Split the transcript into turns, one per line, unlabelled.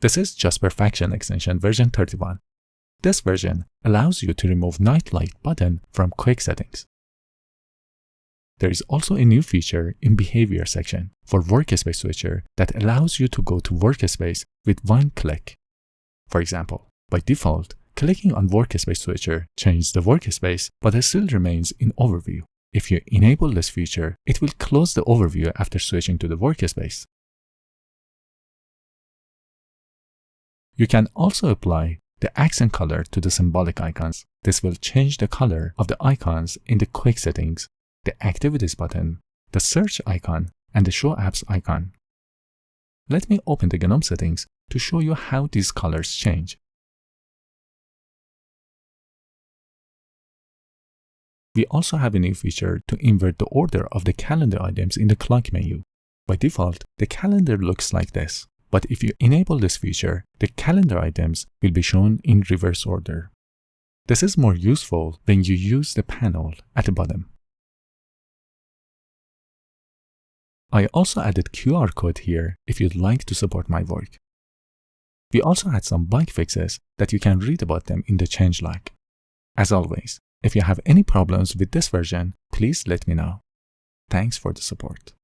This is just Perfection extension version 31. This version allows you to remove Nightlight button from quick settings. There is also a new feature in Behavior section for Workspace Switcher that allows you to go to Workspace with one click. For example, by default, clicking on Workspace Switcher changes the workspace, but it still remains in Overview. If you enable this feature, it will close the overview after switching to the workspace. You can also apply the accent color to the symbolic icons. This will change the color of the icons in the quick settings, the activities button, the search icon, and the show apps icon. Let me open the GNOME settings to show you how these colors change. We also have a new feature to invert the order of the calendar items in the clock menu. By default, the calendar looks like this, but if you enable this feature, the calendar items will be shown in reverse order. This is more useful when you use the panel at the bottom. I also added QR code here if you'd like to support my work. We also had some bug fixes that you can read about them in the changelog. As always, if you have any problems with this version, please let me know. Thanks for the support.